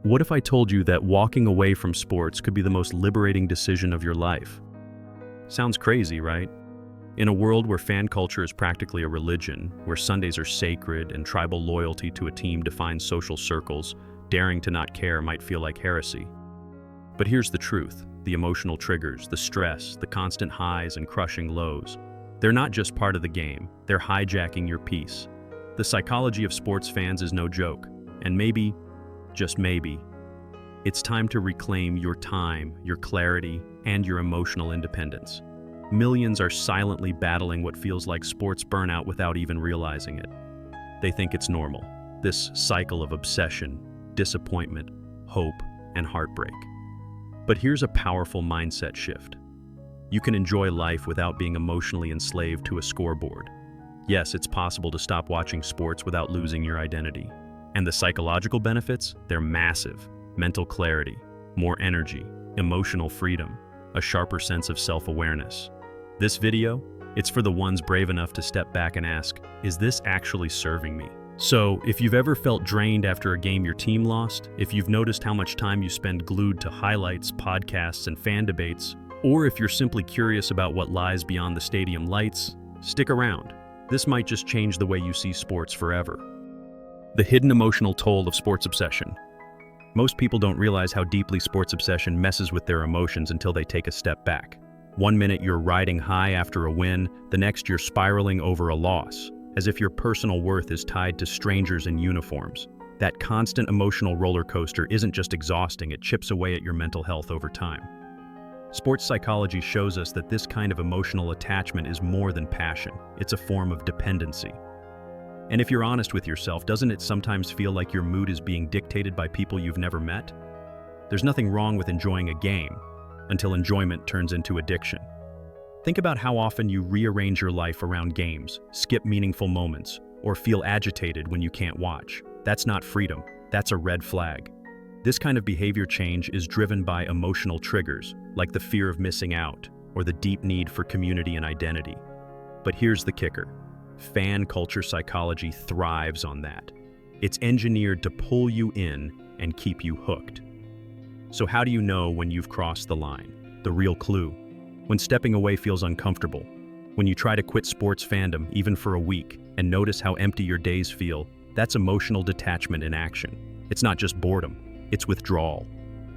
What if I told you that walking away from sports could be the most liberating decision of your life? Sounds crazy, right? In a world where fan culture is practically a religion, where Sundays are sacred and tribal loyalty to a team defines social circles, daring to not care might feel like heresy. But here's the truth. The emotional triggers, the stress, the constant highs and crushing lows. They're not just part of the game, they're hijacking your peace. The psychology of sports fans is no joke, and maybe, just maybe, it's time to reclaim your time, your clarity, and your emotional independence. Millions are silently battling what feels like sports burnout without even realizing it. They think it's normal, this cycle of obsession, disappointment, hope, and heartbreak. But here's a powerful mindset shift. You can enjoy life without being emotionally enslaved to a scoreboard. Yes, it's possible to stop watching sports without losing your identity. And the psychological benefits? They're massive. Mental clarity, more energy, emotional freedom, a sharper sense of self-awareness. This video, it's for the ones brave enough to step back and ask, is this actually serving me? So, if you've ever felt drained after a game your team lost, if you've noticed how much time you spend glued to highlights, podcasts, and fan debates, or if you're simply curious about what lies beyond the stadium lights, stick around. This might just change the way you see sports forever. The hidden emotional toll of sports obsession. Most people don't realize how deeply sports obsession messes with their emotions until they take a step back. One minute you're riding high after a win, the next you're spiraling over a loss, as if your personal worth is tied to strangers in uniforms. That constant emotional roller coaster isn't just exhausting, it chips away at your mental health over time. Sports psychology shows us that this kind of emotional attachment is more than passion, it's a form of dependency. And if you're honest with yourself, doesn't it sometimes feel like your mood is being dictated by people you've never met? There's nothing wrong with enjoying a game, until enjoyment turns into addiction. Think about how often you rearrange your life around games, skip meaningful moments, or feel agitated when you can't watch. That's not freedom, that's a red flag. This kind of behavior change is driven by emotional triggers, like the fear of missing out, or the deep need for community and identity. But here's the kicker. Fan culture psychology thrives on that. It's engineered to pull you in and keep you hooked. So how do you know when you've crossed the line? The real clue. When stepping away feels uncomfortable. When you try to quit sports fandom, even for a week, and notice how empty your days feel, that's emotional detachment in action. It's not just boredom, it's withdrawal.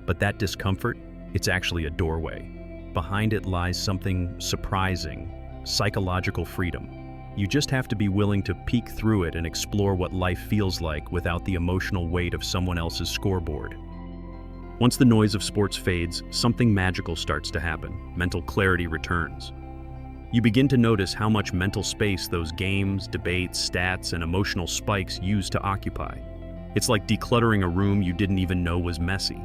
But that discomfort, it's actually a doorway. Behind it lies something surprising, psychological freedom. You just have to be willing to peek through it and explore what life feels like without the emotional weight of someone else's scoreboard. Once the noise of sports fades, something magical starts to happen. Mental clarity returns. You begin to notice how much mental space those games, debates, stats, and emotional spikes use to occupy. It's like decluttering a room you didn't even know was messy.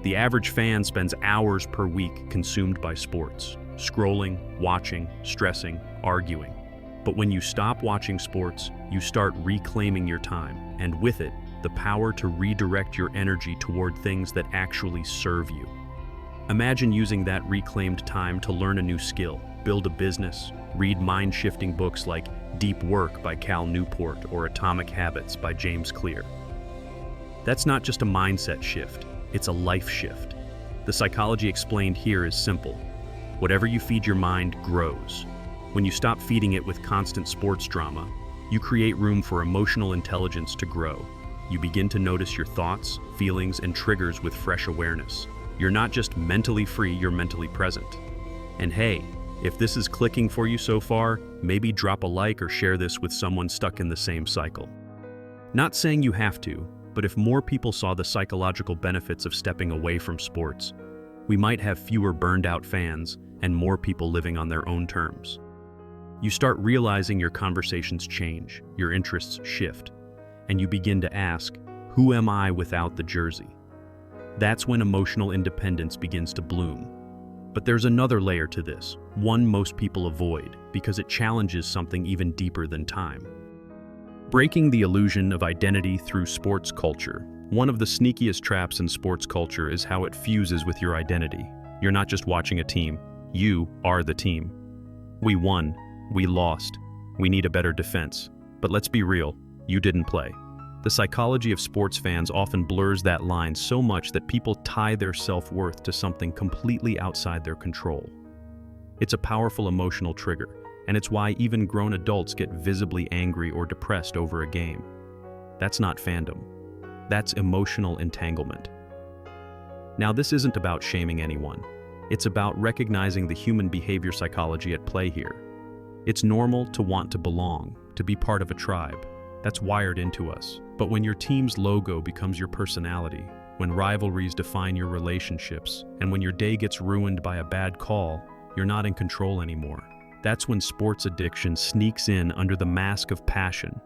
The average fan spends hours per week consumed by sports, scrolling, watching, stressing, arguing. But when you stop watching sports, you start reclaiming your time, and with it, the power to redirect your energy toward things that actually serve you. Imagine using that reclaimed time to learn a new skill, build a business, read mind-shifting books like Deep Work by Cal Newport or Atomic Habits by James Clear. That's not just a mindset shift, it's a life shift. The psychology explained here is simple. Whatever you feed your mind grows. When you stop feeding it with constant sports drama, you create room for emotional intelligence to grow. You begin to notice your thoughts, feelings, and triggers with fresh awareness. You're not just mentally free, you're mentally present. And hey, if this is clicking for you so far, maybe drop a like or share this with someone stuck in the same cycle. Not saying you have to, but if more people saw the psychological benefits of stepping away from sports, we might have fewer burned-out fans and more people living on their own terms. You start realizing your conversations change, your interests shift, and you begin to ask, who am I without the jersey? That's when emotional independence begins to bloom. But there's another layer to this, one most people avoid, because it challenges something even deeper than time. Breaking the illusion of identity through sports culture. One of the sneakiest traps in sports culture is how it fuses with your identity. You're not just watching a team, you are the team. We won, we lost, we need a better defense. But let's be real, you didn't play. The psychology of sports fans often blurs that line so much that people tie their self-worth to something completely outside their control. It's a powerful emotional trigger, and it's why even grown adults get visibly angry or depressed over a game. That's not fandom. That's emotional entanglement. Now, this isn't about shaming anyone. It's about recognizing the human behavior psychology at play here. It's normal to want to belong, to be part of a tribe. That's wired into us. But when your team's logo becomes your personality, when rivalries define your relationships, and when your day gets ruined by a bad call, you're not in control anymore. That's when sports addiction sneaks in under the mask of passion.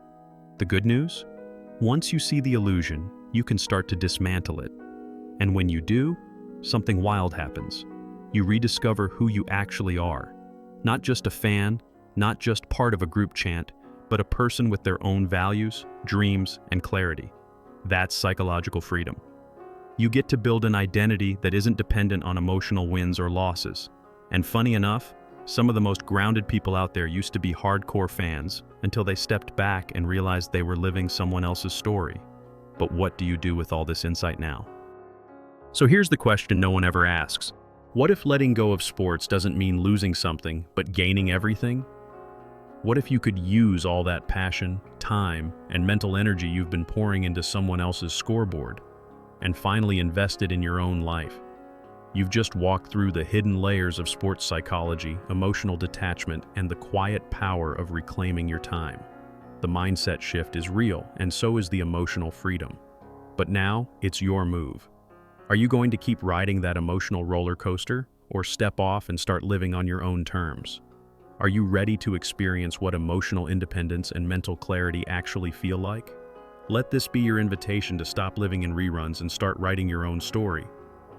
The good news? Once you see the illusion, you can start to dismantle it. And when you do, something wild happens. You rediscover who you actually are. Not just a fan, not just part of a group chant, but a person with their own values, dreams, and clarity. That's psychological freedom. You get to build an identity that isn't dependent on emotional wins or losses. And funny enough, some of the most grounded people out there used to be hardcore fans until they stepped back and realized they were living someone else's story. But what do you do with all this insight now? So here's the question no one ever asks. What if letting go of sports doesn't mean losing something, but gaining everything? What if you could use all that passion, time, and mental energy you've been pouring into someone else's scoreboard and finally invest it in your own life? You've just walked through the hidden layers of sports psychology, emotional detachment, and the quiet power of reclaiming your time. The mindset shift is real, and so is the emotional freedom. But now, it's your move. Are you going to keep riding that emotional roller coaster, or step off and start living on your own terms? Are you ready to experience what emotional independence and mental clarity actually feel like? Let this be your invitation to stop living in reruns and start writing your own story.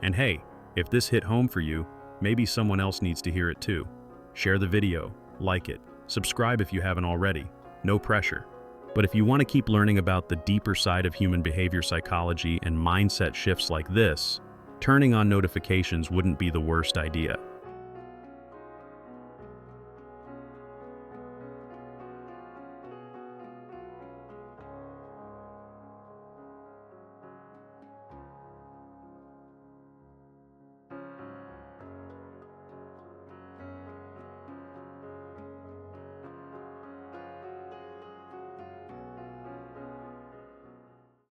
And hey, if this hit home for you, maybe someone else needs to hear it too. Share the video, like it, subscribe if you haven't already. No pressure. But if you want to keep learning about the deeper side of human behavior psychology and mindset shifts like this, turning on notifications wouldn't be the worst idea.